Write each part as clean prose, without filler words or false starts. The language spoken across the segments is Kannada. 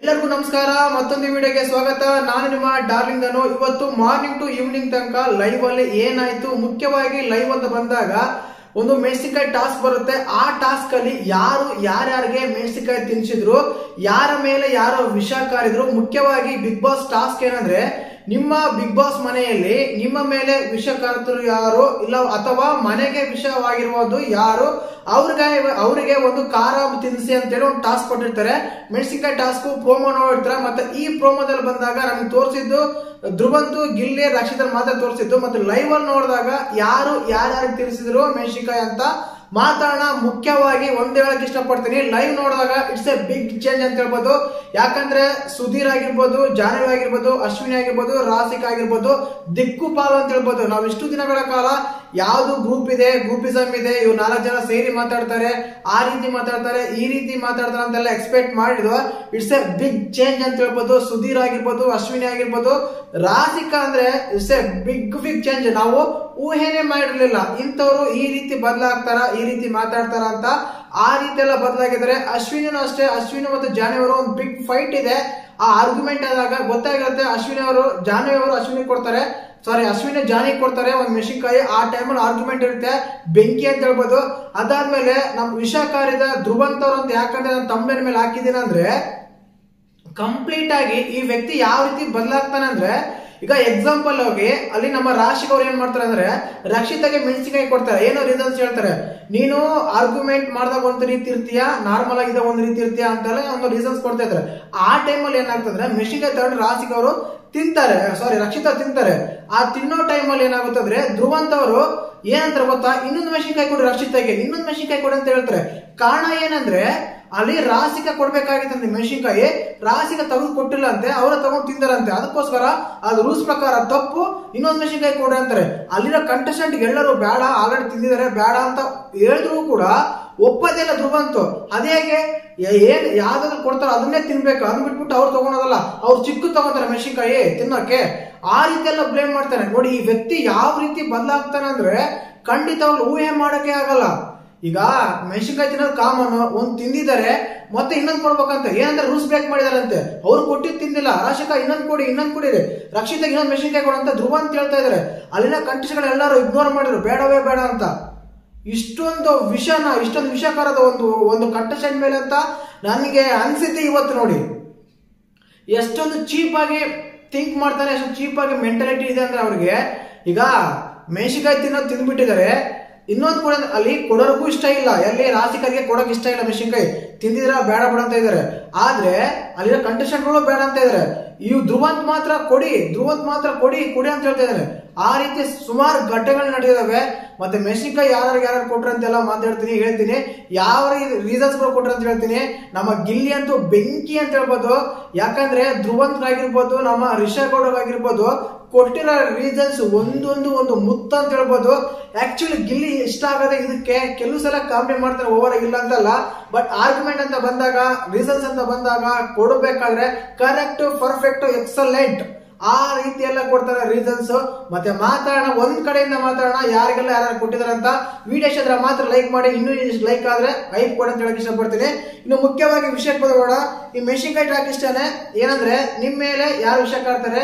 ಎಲ್ಲರಿಗೂ ನಮಸ್ಕಾರ. ಮತ್ತೊಂದು ವಿಡಿಯೋಗೆ ಸ್ವಾಗತ. ನಾನು ನಿಮ್ಮ ಡಾರ್ಲಿಂಗ್ ಅನ್ನು. ಇವತ್ತು ಮಾರ್ನಿಂಗ್ ಟು ಈವ್ನಿಂಗ್ ತನಕ ಲೈವ್ ಅಲ್ಲಿ ಏನಾಯ್ತು, ಮುಖ್ಯವಾಗಿ ಲೈವ್ ಅಂತ ಬಂದಾಗ ಒಂದು ಮೆಣಸಿನಕಾಯಿ ಟಾಸ್ಕ್ ಬರುತ್ತೆ. ಆ ಟಾಸ್ಕ್ ಅಲ್ಲಿ ಯಾರ್ಯಾರಿಗೆ ಮೆಣಸಿನಕಾಯಿ ತಿನ್ಸಿದ್ರು, ಯಾರ ಮೇಲೆ ಯಾರು ವಿಷ ಕಾರಿದ್ರು. ಮುಖ್ಯವಾಗಿ ಬಿಗ್ ಬಾಸ್ ಟಾಸ್ಕ್ ಏನಂದ್ರೆ, ನಿಮ್ಮ ಬಿಗ್ ಬಾಸ್ ಮನೆಯಲ್ಲಿ ನಿಮ್ಮ ಮೇಲೆ ವಿಷ ಕಾರ್ತರು ಯಾರು ಇಲ್ಲ ಅಥವಾ ಮನೆಗೆ ವಿಷವಾಗಿರ್ಬೋದು ಯಾರು, ಅವ್ರಿಗೆ ಒಂದು ಖಾರ ತಿನ್ನಿಸಿ ಅಂತೇಳಿ ಒಂದು ಟಾಸ್ಕ್ ಕೊಟ್ಟಿರ್ತಾರೆ. ಮೆಣಸಿನಕಾಯಿ ಟಾಸ್ಕ್ ಪ್ರೋಮೋ ನೋಡಿರ್ತಾರೆ. ಮತ್ತೆ ಈ ಪ್ರೋಮೋದಲ್ಲಿ ಬಂದಾಗ ನಮ್ಗೆ ತೋರಿಸಿದ್ದು ಧ್ರುವಂತು, ಗಿಲ್ಲಿ, ರಕ್ಷಿತನ್ ಮಾತ್ರ ತೋರಿಸಿದ್ದು. ಮತ್ತೆ ಲೈವ್ ಅಲ್ಲಿ ನೋಡಿದಾಗ ಯಾರ್ಯಾರಿಗೆ ತಿಳಿಸಿದ್ರು ಮೆಣಸಿನಕಾಯಿ ಅಂತ ಮಾತಾಡೋಣ. ಮುಖ್ಯವಾಗಿ ಒಂದ್ ಹೇಳಕ್ ಇಷ್ಟಪಡ್ತೀನಿ, ಲೈವ್ ನೋಡಿದಾಗ ಇಟ್ಸ್ ಎ ಬಿಗ್ ಚೇಂಜ್ ಅಂತ ಹೇಳ್ಬೋದು. ಯಾಕಂದ್ರೆ ಸುಧೀರ್ ಆಗಿರ್ಬೋದು, ಜಾಹ್ನವಿ ಆಗಿರ್ಬೋದು, ಅಶ್ವಿನಿ ಆಗಿರ್ಬೋದು, ರಾಸಿಕ್ ಆಗಿರ್ಬೋದು, ದಿಕ್ಕುಪಾಲು ಅಂತ ಹೇಳ್ಬೋದು. ನಾವು ಇಷ್ಟು ದಿನಗಳ ಕಾಲ ಯಾವ್ದು ಗ್ರೂಪ್ ಇದೆ, ಗ್ರೂಪಿಸಮ್ ಇದೆ, ಇವ್ 4 ಜನ ಸೇರಿ ಮಾತಾಡ್ತಾರೆ, ಆ ರೀತಿ ಮಾತಾಡ್ತಾರೆ, ಈ ರೀತಿ ಮಾತಾಡ್ತಾರೆ ಅಂತೆಲ್ಲ ಎಕ್ಸ್ಪೆಕ್ಟ್ ಮಾಡಿದ್ವು. ಇಟ್ಸ್ ಎ ಬಿಗ್ ಚೇಂಜ್ ಅಂತ ಹೇಳ್ಬೋದು. ಸುಧೀರ್ ಆಗಿರ್ಬೋದು, ಅಶ್ವಿನಿ ಆಗಿರ್ಬೋದು, ರಾಸಿಕ ಅಂದ್ರೆ ಇಟ್ಸ್ ಎ ಬಿಗ್ ಚೇಂಜ್. ನಾವು ಊಹೆನೆ ಮಾಡಿರ್ಲಿಲ್ಲ ಇಂಥವ್ರು ಈ ರೀತಿ ಬದಲಾಗ್ತಾರ, ಈ ರೀತಿ ಮಾತಾಡ್ತಾರ ಅಂತ. ಆ ರೀತಿ ಎಲ್ಲ ಬದಲಾಗಿದ್ದಾರೆ. ಅಶ್ವಿನಿನೂ ಅಷ್ಟೇ. ಅಶ್ವಿನಿ ಮತ್ತು ಜಾಹ್ನವಿ ಅವರು ಒಂದು ಬಿಗ್ ಫೈಟ್ ಇದೆ. ಆ ಆರ್ಗ್ಯುಮೆಂಟ್ ಆದಾಗ ಗೊತ್ತಾಗಿರುತ್ತೆ. ಜಾಹ್ನವಿ ಅವರು ಅಶ್ವಿನಿ ಕೊಡ್ತಾರೆ, ಅಶ್ವಿನಿ ಜಾಹ್ನವಿ ಕೊಡ್ತಾರೆ ಒಂದು ಮೆಣಸಿನಕಾಯಿ. ಆ ಟೈಮಲ್ಲಿ ಆರ್ಗ್ಯುಮೆಂಟ್ ಇರುತ್ತೆ, ಬೆಂಕಿ ಅಂತ ಹೇಳ್ಬೋದು. ಅದಾದ್ಮೇಲೆ ನಮ್ ವಿಷಕಾರಿದ ಧ್ರುವಂತ್ ಅವ್ರು ಅಂತ ಯಾಕಂದ್ರೆ ನಾನು ತಮ್ಮನ ಮೇಲೆ ಹಾಕಿದ್ದೀನಿ ಅಂದ್ರೆ, ಕಂಪ್ಲೀಟ್ ಆಗಿ ಈ ವ್ಯಕ್ತಿ ಯಾವ ರೀತಿ ಬದಲಾಗ್ತಾನೆ ಅಂದ್ರೆ, ಈಗ ಎಕ್ಸಾಂಪಲ್ ಹೋಗಿ ಅಲ್ಲಿ ನಮ್ಮ ರಾಶಿಗೆ ಅವ್ರು ಏನ್ ಮಾಡ್ತಾರೆ ಅಂದ್ರೆ, ರಕ್ಷಿತಾಗೆ ಮೆಣಸಿನಕಾಯಿ ಕೊಡ್ತಾರೆ. ಏನೋ ರೀಸನ್ಸ್ ಹೇಳ್ತಾರೆ, ನೀನು ಆರ್ಗ್ಯುಮೆಂಟ್ ಮಾಡಿದಾಗ ಒಂದು ರೀತಿ ಇರ್ತೀಯ, ನಾರ್ಮಲ್ ಆಗಿದ್ದಾಗ ಒಂದು ರೀತಿ ಇರ್ತೀಯ ಅಂತೆಲ್ಲ ಒಂದು ರೀಸನ್ಸ್ ಕೊಡ್ತಾ ಇದ್ದಾರೆ. ಆ ಟೈಮಲ್ಲಿ ಏನಾಗ್ತದ್ರೆ, ಮೆಣಸಿನಕಾಯಿ ತಗೊಂಡು ರಾಶಿಗೆ ಅವರು ತಿಂತಾರೆ, ರಕ್ಷಿತಾ ತಿಂತಾರೆ. ಆ ತಿನ್ನೋ ಟೈಮಲ್ಲಿ ಏನಾಗುತ್ತಂದ್ರೆ, ಧ್ರುವಂತ್ ಅವರು ಏನಂತಾರೆ ಗೊತ್ತಾ, ಇನ್ನೊಂದು ಮೆಣಸಿನಕಾಯಿ ಕೊಡಿ ರಕ್ಷಿತಾಗೆ, ಇನ್ನೊಂದು ಮೆಣಸಿನಕಾಯಿ ಕೊಡಿ ಅಂತ ಹೇಳ್ತಾರೆ. ಕಾರಣ ಏನಂದ್ರೆ, ಅಲ್ಲಿ ರಾಸಿಕ ಕೊಡ್ಬೇಕಾಗಿತ್ತಂತೆ ಮೆಣಸಿನಕಾಯಿ, ರಾಸಿಕ ತೆಗೆದು ಕೊಟ್ಟಿಲ್ಲ ಅಂತೆ, ಅವರ ತಗೊಂಡು ತಿಂದಾರಂತೆ. ಅದಕ್ಕೋಸ್ಕರ ಅದು ರೂಲ್ಸ್ ಪ್ರಕಾರ ತಪ್ಪು, ಇನ್ನೊಂದು ಮೆಣಸಿನಕಾಯಿ ಕೊಡ್ರಿ ಅಂತಾರೆ. ಅಲ್ಲಿರೋ ಕಂಟೆಸ್ಟೆಂಟ್ ಎಲ್ಲರೂ ಬೇಡ, ಆಲ್ರೆಡಿ ತಿಂದಿದ್ದಾರೆ, ಬೇಡ ಅಂತ ಹೇಳಿದ್ರು ಕೂಡ ಒಪ್ಪದಿಲ್ಲ ಧ್ರುವಂತು. ಅದೇಗೆ ಏನ್ ಯಾವ್ದಾದ್ರು ಕೊಡ್ತಾರೋ ಅದನ್ನೇ ತಿನ್ಬೇಕು, ಅದನ್ನ ಬಿಟ್ಬಿಟ್ಟು ಅವ್ರು ತಗೊಳೋದಲ್ಲ. ಅವ್ರು ಚಿಕ್ಕ ತಗೋತಾರೆ ಮೆಣಸಿನಕಾಯಿ ತಿನ್ನೋಕೆ. ಆ ರೀತಿ ಎಲ್ಲ ಬ್ಲೇಮ್ ಮಾಡ್ತಾನೆ. ನೋಡಿ, ಈ ವ್ಯಕ್ತಿ ಯಾವ ರೀತಿ ಬದಲಾಗ್ತಾನೆ ಅಂದ್ರೆ ಖಂಡಿತ ಅವ್ರು ಊಹೆ ಮಾಡಕ್ಕೆ ಆಗಲ್ಲ. ಈಗ ಮೆಣಸಿನಕಾಯಿ ತಿನ್ನೋದು ಕಾಮನ್, ಒಂದ್ ತಿಂದಿದ್ದಾರೆ, ಮತ್ತೆ ಇನ್ನೊಂದು ಕೊಡ್ಬೇಕಂತ ಏನಂದ್ರೆ ರೂಲ್ಸ್ ಬ್ರೇಕ್ ಮಾಡಿದಾರಂತೆ. ಅವ್ರು ಕೊಟ್ಟಿದ್ದು ತಿಂದಿಲ್ಲ, ರಾಶಿಕ ಇನ್ನೊಂದು ಕೊಡಿರಿ, ರಕ್ಷಿತ ಇನ್ನೊಂದು ಮೆಣಸಿನಕಾಯಿ ಕೊಡಂತ ಧ್ರುವಂತ್ ಹೇಳ್ತಾ ಇದಾರೆ. ಅಲ್ಲಿನ ಕಂಟೆಸ್ಟೆಂಟ್ ಎಲ್ಲರೂ ಇಗ್ನೋರ್ ಮಾಡಿದ್ರು, ಬೇಡವೇ ಬೇಡ ಅಂತ. ಇಷ್ಟೊಂದು ವಿಷಕಾರದ ಒಂದು ಕಂಟೆಸ್ಟೆಂಟ್ ಮೇಲೆ ಅಂತ ನನಗೆ ಅನ್ಸಿದ್ದೆ ಇವತ್ತು. ನೋಡಿ ಎಷ್ಟೊಂದು ಚೀಪ್ ಆಗಿ ಥಿಂಕ್ ಮಾಡ್ತಾರೆ, ಎಷ್ಟು ಚೀಪ್ ಆಗಿ ಮೆಂಟಾಲಿಟಿ ಇದೆ ಅಂದ್ರೆ ಅವ್ರಿಗೆ. ಈಗ ಮೆಣಸಿನಕಾಯಿ ತಿಂದ್ಬಿಟ್ಟಿದ್ದಾರೆ, ಇನ್ನೊಂದು ಕೂಡ ಅಲ್ಲಿ ಕೊಡೋರ್ಗೂ ಇಷ್ಟ ಇಲ್ಲ, ಎಲ್ಲಿ ರಾಸಿಕರಿಗೆ ಕೊಡೋಕೆ ಇಷ್ಟ ಇಲ್ಲ. ಮೆಣಸಿನಕಾಯಿ ತಿಂದಿದ್ರ ಬೇಡ ಅಂತ ಇದಾರೆ, ಆದ್ರೆ ಅಲ್ಲಿರೋ ಕಂಟೆಸ್ಟೆಂಟ್ಗಳು ಬೇಡ ಅಂತ ಇದಾರೆ. ಇವ್ ಧ್ರುವಂತ್ ಮಾತ್ರ ಕೊಡಿ ಅಂತ ಹೇಳ್ತಾ ಇದಾರೆ. ಆ ರೀತಿ ಸುಮಾರು ಘಟನೆಗಳು ನಡೆದಿದಾವೆ. ಮತ್ತೆ ಮೆಣಸಿನಕಾಯಿ ಯಾರು ಕೊಟ್ರೆ ಅಂತೆಲ್ಲ ಹೇಳ್ತೀನಿ, ಯಾವ ರೀಸನ್ಸ್ ಕೊಟ್ರೆ ಅಂತ ಹೇಳ್ತೀನಿ. ನಮ್ಮ ಗಿಲ್ಲಿ ಅಂತೂ ಬೆಂಕಿ ಅಂತ ಹೇಳ್ಬೋದು. ಯಾಕಂದ್ರೆ ಧ್ರುವಂತ್ ಆಗಿರ್ಬೋದು, ನಮ್ಮ ರಿಷಾಗೌಡ ಆಗಿರ್ಬೋದು, ಕೊಟ್ಟಿರೋ ರೀಸನ್ಸ್ ಒಂದು ಮುತ್ತ ಅಂತ ಹೇಳ್ಬೋದು. ಆಕ್ಚುಲಿ ಗಿಲ್ಲಿ ಇಷ್ಟ ಆಗದೆ ಇದಕ್ಕೆ. ಕೆಲವು ಸಲ ಕಾಮೆಂಟ್ ಮಾಡ್ತಾರೆ, ಓವರ್ ಇಲ್ಲ ಅಂತಲ್ಲ, ಬಟ್ ಆರ್ಗ್ಯುಮೆಂಟ್ ಅಂತ ಬಂದಾಗ, ರೀಸನ್ಸ್ ಅಂತ ಬಂದಾಗ ಕೊಡಬೇಕಾದ್ರೆ ಕರೆಕ್ಟ್, ಪರ್ಫೆಕ್ಟ್, ಎಕ್ಸಲೆಂಟ್ ಆ ರೀತಿ ಎಲ್ಲ ಕೊಡ್ತಾರೆ ರೀಸನ್ಸ್. ಮತ್ತೆ ಮಾತಾಡೋಣ, ಒಂದ್ ಕಡೆಯಿಂದ ಮಾತಾಡೋಣ, ಯಾರಿಗೆಲ್ಲ ಯಾರು ಕೊಟ್ಟಿದಾರೆ ಅಂತ. ವಿಡಿಯೋ ಇಷ್ಟ ಮಾತ್ರ ಲೈಕ್ ಮಾಡಿ, ಇನ್ನೂ ಲೈಕ್ ಆದ್ರೆ ಐಪ್ ಕೊಡಿ ಅಂತ ಹೇಳಕ್ ಇಷ್ಟಪಡ್ತೀನಿ. ಇನ್ನು ಮುಖ್ಯವಾಗಿ ವಿಷಯಕ್ಕೆ ಬರೋಣ. ಈ ಮೆಣಸಿನಕಾಯಿ ಟ್ರಾಕ್ ಇಷ್ಟನೇ ಏನಂದ್ರೆ, ನಿಮ್ ಮೇಲೆ ಯಾರು ವಿಷ ಕಾಡ್ತಾರೆ,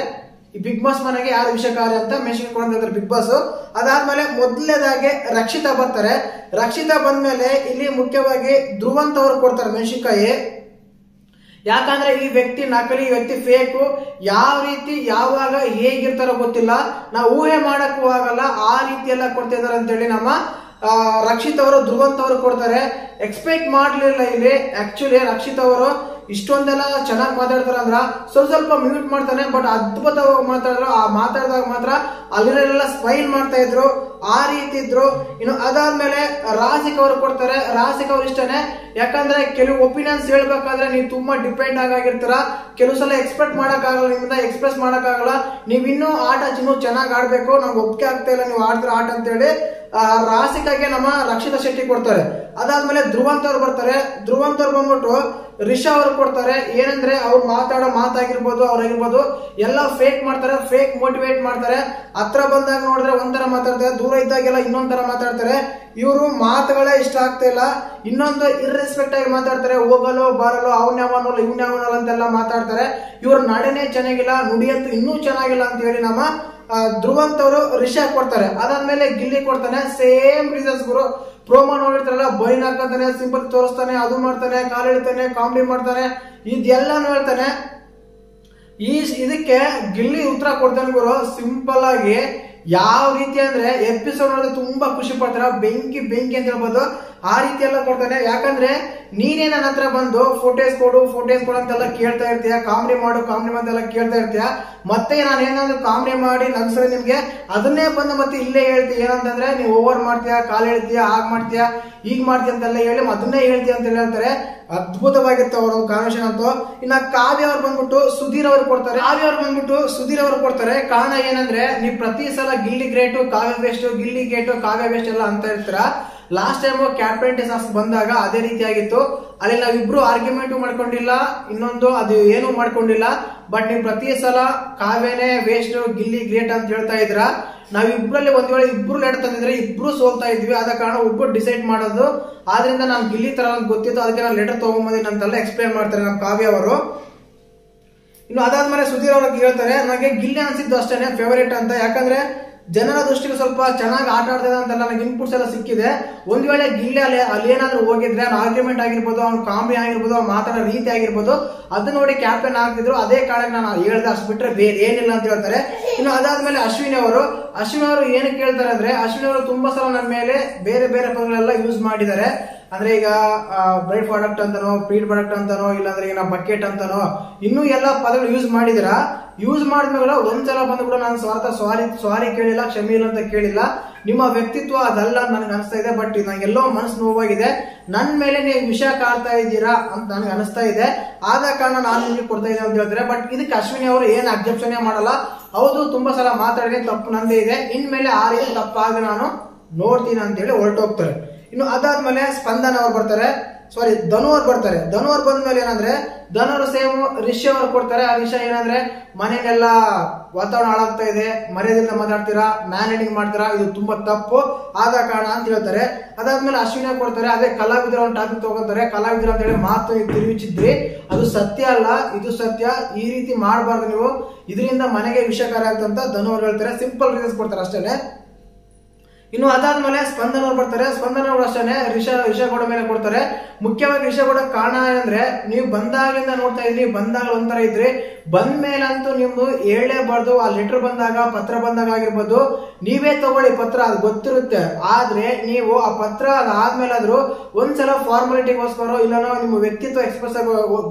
ಈ ಬಿಗ್ ಬಾಸ್ ಮನೆಗೆ ಯಾರು ವಿಷಕಾರಿ ಅಂತ ಮೆಣಸಿನಕಾಯಿ ಕೊಡ್ತಾರೆ ಬಿಗ್ ಬಾಸ್. ಅದಾದ್ಮೇಲೆ ಮೊದಲನೇದಾಗಿ ರಕ್ಷಿತಾ ಬರ್ತಾರೆ. ರಕ್ಷಿತಾ ಬಂದ್ಮೇಲೆ ಇಲ್ಲಿ ಮುಖ್ಯವಾಗಿ ಧ್ರುವಂತ್ ಅವರು ಕೊಡ್ತಾರೆ ಮೆಣಸಿನಕಾಯಿ. ಯಾಕಂದ್ರೆ ಈ ವ್ಯಕ್ತಿ ನಕಲಿ, ಈ ವ್ಯಕ್ತಿ ಫೇಕು. ಯಾವ ರೀತಿ ಯಾವಾಗ ಹೇಗಿರ್ತಾರೋ ಗೊತ್ತಿಲ್ಲ, ನಾವು ಊಹೆ ಮಾಡಕ್ಕೂ ಆಗಲ್ಲ. ಆ ರೀತಿ ಎಲ್ಲ ಕೊಡ್ತಾ ಇದಾರೆ ಅಂತೇಳಿ ನಮ್ಮ ರಕ್ಷಿತ್ ಅವರು ಧ್ರುವಂತ್ ಅವರು ಕೊಡ್ತಾರೆ. ಎಕ್ಸ್ಪೆಕ್ಟ್ ಮಾಡ್ಲಿಲ್ಲ ಇಲ್ಲಿ. ಆಕ್ಚುಲಿ ರಕ್ಷಿತ್ ಅವರು ಇಷ್ಟೊಂದೆಲ್ಲ ಚೆನ್ನಾಗಿ ಮಾತಾಡ್ತಾರ ಅಂದ್ರ ಸ್ವಲ್ಪ ಮ್ಯೂಟ್ ಮಾಡ್ತಾನೆ, ಬಟ್ ಅದ್ಭುತವಾಗಿ ಮಾತಾಡಿದ್ರು. ಆ ಮಾತಾಡಿದಾಗ ಮಾತ್ರ ಅಲ್ಲಿರೆಲ್ಲ ಸ್ಮೈಲ್ ಮಾಡ್ತಾ ಇದ್ರು, ಆ ರೀತಿ ಇದ್ರು. ಇನ್ನು ಅದಾದ್ಮೇಲೆ ರಾಸಿಕ್ ಅವರು ಕೊಡ್ತಾರೆ. ರಾಸಿಕ್ ಅವ್ರು ಇಷ್ಟನೇ. ಯಾಕಂದ್ರೆ ಕೆಲವು ಒಪಿನಿಯನ್ಸ್ ಹೇಳ್ಬೇಕಾದ್ರೆ ನೀವು ತುಂಬಾ ಡಿಪೆಂಡ್ ಆಗಿರ್ತೀರ. ಕೆಲವು ಸಲ ಎಕ್ಸ್ಪೆಕ್ಟ್ ಮಾಡಕ್ ಆಗಲ್ಲ, ನಿಮ್ಮಿಂದ ಎಕ್ಸ್ಪ್ರೆಸ್ ಮಾಡಕ್ ಆಗಲ್ಲ. ನೀವ್ ಇನ್ನೂ ಆಟ ಚೆನ್ನಾಗಿ ಆಡ್ಬೇಕು, ನಮ್ಗೆ ಒಪ್ಪಿಗೆ ಆಗ್ತಾ ಇಲ್ಲ ನೀವು ಆಡ್ತಿರ ಆಟ ಅಂತ ಹೇಳಿ ರಾಸಿಕಾಗೆ ನಮ್ಮ ರಕ್ಷಿತಾ ಶೆಟ್ಟಿ ಕೊಡ್ತಾರೆ. ಅದಾದ್ಮೇಲೆ ಧ್ರುವಂತ್ ಅವ್ರು ಬರ್ತಾರೆ. ಧ್ರುವಂತ್ ಅವ್ರು ಬಂದ್ಬಿಟ್ಟು ರಿಷಾ ಅವರು ಕೊಡ್ತಾರೆ. ಏನಂದ್ರೆ ಅವ್ರು ಮಾತಾಡೋ ಮಾತಾಗಿರ್ಬೋದು ಅವ್ರಾಗಿರ್ಬೋದು ಎಲ್ಲ ಫೇಕ್ ಮಾಡ್ತಾರೆ, ಫೇಕ್ ಮೋಟಿವೇಟ್ ಮಾಡ್ತಾರೆ. ಹತ್ರ ಬಂದಾಗ ನೋಡಿದ್ರೆ ಒಂಥರ ಮಾತಾಡ್ತಾರೆ, ದೂರ ಇದ್ದಾಗೆಲ್ಲ ಇನ್ನೊಂದ್ ತರ ಮಾತಾಡ್ತಾರೆ. ಇವರು ಮಾತುಗಳೇ ಇಷ್ಟ ಆಗ್ತಾ ಇಲ್ಲ. ಇನ್ನೊಂದು ಇರ್ರೆಸ್ಪೆಕ್ಟ್ ಆಗಿ ಮಾತಾಡ್ತಾರೆ, ಹೋಗಲು ಬರಲು ಅವ್ನ್ಯಾವನಲ್ಲ ಇವ್ನ್ಯಾವನಲ್ಲ ಅಂತೆಲ್ಲ ಮಾತಾಡ್ತಾರೆ. ಇವ್ರ ನಡೆನೇ ಚೆನ್ನಾಗಿಲ್ಲ, ನುಡಿಯಂತೂ ಇನ್ನೂ ಚೆನ್ನಾಗಿಲ್ಲ ಅಂತ ಹೇಳಿ ನಮ್ಮ ಧ್ರುವಂತ್ ಅವರು ರಿಷಾ ಕೊಡ್ತಾರೆ. ಅದಾದ್ಮೇಲೆ ಗಿಲ್ಲಿ ಕೊಡ್ತಾನೆ. ಸೇಮ್ ರೀಸನ್ಸ್ ಗುರು. ಪ್ರೋಮೋ ನೋಡಿರ್ತಾರಲ್ಲ, ಬೈನ್ ಹಾಕಂತಾನೆ, ಸಿಂಪಲ್ ತೋರಿಸ್ತಾನೆ, ಅದು ಮಾಡ್ತಾನೆ, ಕಾಲು ಹಿಡಿತಾನೆ, ಕಾಮಿಡಿ ಮಾಡ್ತಾನೆ, ಇದೆಲ್ಲಾನು ಹೇಳ್ತಾನೆ. ಇದಕ್ಕೆ ಗಿಲ್ಲಿ ಉತ್ತರ ಕೊಡ್ತಾನೆ ಗುರು. ಸಿಂಪಲ್ ಆಗಿ ಯಾವ ರೀತಿ ಅಂದ್ರೆ ಎಪಿಸೋಡ್ ನೋಡಿದ್ರೆ ತುಂಬಾ ಖುಷಿ ಪಡ್ತಾರ, ಬೆಂಕಿ ಬೆಂಕಿ ಅಂತ ಹೇಳ್ಬೋದು. ಆ ರೀತಿ ಎಲ್ಲ ಕೊಡ್ತಾನೆ. ಯಾಕಂದ್ರೆ ನೀನೇ ನನ್ನ ಹತ್ರ ಬಂದು ಫೋಟೋಸ್ ಕೊಡು ಅಂತೆಲ್ಲ ಕೇಳ್ತಾ ಇರ್ತೀಯ, ಕಾಮಿಡಿ ಮಾಡು ಅಂತೆಲ್ಲ ಕೇಳ್ತಾ ಇರ್ತೀಯ. ಮತ್ತೆ ನಾನು ಏನಾದ್ರು ಕಾಮಿಡಿ ಮಾಡಿ ನಗ್ಸರೆ ನಿಮ್ಗೆ ಅದನ್ನೇ ಬಂದು ಮತ್ತೆ ಇಲ್ಲೇ ಹೇಳ್ತೀಯ. ಏನಂತಂದ್ರೆ ನೀವು ಓವರ್ ಮಾಡ್ತೀಯಾ, ಕಾಲು ಹೇಳ್ತೀಯ, ಹಾಗೆ ಮಾಡ್ತೀಯಾ, ಈಗ ಮಾಡ್ತೀಯ ಅಂತೆಲ್ಲ ಹೇಳಿ ಅದನ್ನೇ ಹೇಳ್ತೀಯ ಅಂತ ಹೇಳ್ತಾರೆ. ಅದ್ಭುತವಾಗಿತ್ತು ಅವ್ರ ಕಾನ್ವರ್ಸೇಷನ್ ಅಂತೂ. ಇನ್ನ ಕಾವ್ಯ ಅವ್ರು ಬಂದ್ಬಿಟ್ಟು ಸುಧೀರ್ ಅವ್ರು ಕೊಡ್ತಾರೆ. ಕಾರಣ ಏನಂದ್ರೆ ನೀವು ಪ್ರತಿ ಸಲ ಗಿಲ್ಲಿ ಗ್ರೇಟು ಕಾವ್ಯ ಬೆಸ್ಟ್, ಗಿಲ್ಲಿ ಗ್ರೇಟು ಕಾವ್ಯ ಬೆಸ್ಟ್ ಎಲ್ಲ ಅಂತ ಇರ್ತೀರ. ಲಾಸ್ಟ್ ಟೈಮ್ ಕ್ಯಾಪ್ಟನ್ ಟಾಸ್ಕ್ ಬಂದಾಗ ಅದೇ ರೀತಿ ಆಗಿತ್ತು. ಅಲ್ಲಿ ನಾವಿಬ್ರು ಆರ್ಗ್ಯುಮೆಂಟ್ ಮಾಡ್ಕೊಂಡಿಲ್ಲ, ಇನ್ನೊಂದು ಅದು ಏನು ಮಾಡ್ಕೊಂಡಿಲ್ಲ. ಬಟ್ ನೀವು ಪ್ರತಿ ಸಲ ಕಾವ್ಯನೇ ವೇಸ್ಟ್, ಗಿಲ್ಲಿ ಗ್ರೇಟ್ ಅಂತ ಹೇಳ್ತಾ ಇದ್ರ. ನಾವಿಬ್ರಲ್ಲಿ ಒಂದ್ ವೇಳೆ ಇಬ್ರು ಲೆಟ್ ತಂದಿದ್ರೆ ಇಬ್ರು ಸೋಲ್ತಾ ಇದ್ವಿ. ಆದ ಕಾರಣ ಒಬ್ಬರು ಡಿಸೈಡ್ ಮಾಡೋದು. ಆದ್ರಿಂದ ನಾನು ಗಿಲ್ಲಿ ತರ ಗೊತ್ತಿತ್ತು, ಅದಕ್ಕೆ ನಾನು ಲೆಟರ್ ತಗೊಂಬಂದಿನಿ ಅಂತೆಲ್ಲ ಎಕ್ಸ್ಪ್ಲೇನ್ ಮಾಡ್ತಾರೆ ನಮ್ಮ ಕಾವ್ಯ ಅವರು. ಇನ್ನು ಅದಾದ್ಮೇಲೆ ಸುಧೀರ್ ಅವ್ರಿಗೆ ಹೇಳ್ತಾರೆ, ನನಗೆ ಗಿಲ್ಲಿ ಅನ್ಸಿದ್ದು ಅಷ್ಟೇನೆ ಫೇವರೇಟ್ ಅಂತ. ಯಾಕಂದ್ರೆ ಜನರ ದೃಷ್ಟಿಗೆ ಸ್ವಲ್ಪ ಚೆನ್ನಾಗಿ ಆಟ ಆಡ್ತದೆ ಅಂತೆಲ್ಲ ನನಗೆ ಇನ್ಪುಟ್ಸ್ ಎಲ್ಲ ಸಿಕ್ಕಿದೆ. ಒಂದ್ ವೇಳೆ ಗಿಲ್ಲಿ ಅಲ್ಲಿ ಏನಾದ್ರು ಹೋಗಿದ್ರೆ ಅವ್ನ ಆರ್ಗ್ಯುಮೆಂಟ್ ಆಗಿರ್ಬೋದು, ಅವ್ನ ಕಾಮಿಡಿ ಆಗಿರ್ಬೋದು, ಅವ್ನ ಮಾತಾಡೋ ರೀತಿ ಆಗಿರ್ಬೋದು, ಅದನ್ನ ನೋಡಿ ಕ್ಯಾಪ್ಟನ್ ಆಗ್ತಿದ್ರು. ಅದೇ ಕಾರಣಕ್ಕೆ ನಾನು ಹೇಳ್ದೆ, ಅಷ್ಟು ಬಿಟ್ರೆ ಬೇರೆ ಏನಿಲ್ಲ ಅಂತ ಹೇಳ್ತಾರೆ. ಇನ್ನು ಅದಾದ್ಮೇಲೆ ಅಶ್ವಿನಿ ಅವರು ಏನಕ್ಕೆ ಹೇಳ್ತಾರೆ ಅಂದ್ರೆ, ಅಶ್ವಿನಿ ಅವರು ತುಂಬಾ ಸಲ ನನ್ನ ಮೇಲೆ ಬೇರೆ ಬೇರೆ ಪದಗಳೆಲ್ಲ ಯೂಸ್ ಮಾಡಿದ್ದಾರೆ. ಅಂದ್ರೆ ಈಗ ಬ್ರೆಡ್ ಪ್ರಾಡಕ್ಟ್ ಅಂತಾನೋ, ಫೀಡ್ ಪ್ರಾಡಕ್ಟ್ ಅಂತಾನೋ, ಇಲ್ಲಾಂದ್ರೆ ಈಗ ಬಕೆಟ್ ಅಂತಾನೋ, ಇನ್ನೂ ಎಲ್ಲ ಪದಗಳು ಯೂಸ್ ಮಾಡಿದಿರ. ಯೂಸ್ ಮಾಡಿದ್ಮೇಲೆ ಒಂದ್ಸಲ ಬಂದು ಕೂಡ ನಾನು ಸಾರಿ ಕೇಳಿಲ್ಲ, ಕ್ಷಮೆ ಇಲ್ಲ ಅಂತ ಕೇಳಿಲ್ಲ. ನಿಮ್ಮ ವ್ಯಕ್ತಿತ್ವ ಅದಲ್ಲ ನನಗೆ ಅನಿಸ್ತಾ ಇದೆ. ಬಟ್ ನಂಗೆಲ್ಲೋ ಮನಸ್ಸು ನೋವಾಗಿದೆ, ನನ್ ಮೇಲೆ ನೀವು ವಿಷಯ ಕಾಡ್ತಾ ಇದ್ದೀರಾ ಅಂತ ನನಗೆ ಅನಿಸ್ತಾ ಇದೆ. ಆದ ಕಾರಣ ನಾನು ನಿಮಗೆ ಕೊಡ್ತಾ ಇದ್ದೆ ಅಂತ ಹೇಳ್ತಾರೆ. ಬಟ್ ಇದಕ್ಕೆ ಅಶ್ವಿನಿ ಅವರು ಏನ್ ಅಬ್ಜೆಕ್ಷನ್ ಮಾಡಲ್ಲ. ಹೌದು, ತುಂಬಾ ಸಲ ಮಾತಾಡಿದ್ರೆ ತಪ್ಪು ನಂದೇ ಇದೆ, ಇನ್ಮೇಲೆ ಆ ರೀತಿ ತಪ್ಪಾಗ ನಾನು ನೋಡ್ತೀನಿ ಅಂತ ಹೇಳಿ ಹೊರಟೋಗ್ತಾರೆ. ಇನ್ನು ಅದಾದ್ಮೇಲೆ ಸ್ಪಂದನ ಅವ್ರು ಬರ್ತಾರೆ, ಧನು ಅವ್ರು ಬರ್ತಾರೆ. ಧನು ಅವ್ರು ಬಂದ್ಮೇಲೆ ಏನಂದ್ರೆ, ಧನು ಅವರು ಸೇಮ್ ರಿಷಾ ಅವ್ರು ಕೊಡ್ತಾರೆ. ಆ ರಿಷಾ ಏನಂದ್ರೆ, ಮನೆಯಲ್ಲೆಲ್ಲ ವಾತಾವರಣ ಹಾಳಾಗ್ತಾ ಇದೆ, ಮರ್ಯಾದೆಯಿಂದ ಮಾತಾಡ್ತೀರಾ, ಮ್ಯಾನೇಜಿಂಗ್ ಮಾಡ್ತೀರಾ, ಇದು ತುಂಬಾ ತಪ್ಪು, ಆದ ಕಾರಣ ಅಂತ ಹೇಳ್ತಾರೆ. ಅದಾದ್ಮೇಲೆ ಅಶ್ವಿನಿ ಕೊಡ್ತಾರೆ. ಅದೇ ಕಲಾವಿದರ ಒಂದು ಟಾಪಿಕ್ ತಗೋತಾರೆ. ಕಲಾವಿದರು ಅಂತ ಹೇಳಿ ಮಾತು ತಿರುಗಿಸಿದ್ರಿ, ಅದು ಸತ್ಯ ಅಲ್ಲ, ಇದು ಸತ್ಯ. ಈ ರೀತಿ ಮಾಡಬಾರ್ದು ನೀವು, ಇದರಿಂದ ಮನೆಗೆ ವಿಷಕಾರಿ ಆಗ್ತಂತ ಧನು ಅವ್ರು ಹೇಳ್ತಾರೆ. ಸಿಂಪಲ್ ರೀಸನ್ಸ್ ಕೊಡ್ತಾರೆ ಅಷ್ಟೇ. ಇನ್ನು ಅದಾದ್ಮೇಲೆ ಸ್ಪಂದನ ಅವ್ರು ಬರ್ತಾರೆ. ಸ್ಪಂದನ ಅವರು ಅಷ್ಟೇ ರಿಷಾ ಗೌಡ ಮೇಲೆ ಕೊಡ್ತಾರೆ. ಮುಖ್ಯವಾಗಿ ರಿಷಾ ಗೌಡ ಕಾರಣ ಏನಂದ್ರೆ, ನೀವು ಬಂದಾಗಿಂದ ನೋಡ್ತಾ ಇದ್ರಿ, ಬಂದಾಗ ಒಂಥರ ಇದ್ರಿ, ಬಂದ ಮೇಲಂತೂ ನಿಮ್ದು ಹೇಳಲೇಬಾರ್ದು. ಆ ಲೆಟರ್ ಬಂದಾಗ, ಪತ್ರ ಬಂದಾಗ ಆಗಿರ್ಬೋದು, ನೀವೇ ತಗೊಳ್ಳಿ ಪತ್ರ, ಅದು ಗೊತ್ತಿರುತ್ತೆ. ಆದ್ರೆ ನೀವು ಆ ಪತ್ರ ಅದಾದ್ಮೇಲಾದ್ರೂ ಒಂದ್ಸಲ ಫಾರ್ಮಾಲಿಟಿಗೋಸ್ಕರ ಇಲ್ಲನೋ ನಿಮ್ಮ ವ್ಯಕ್ತಿತ್ವ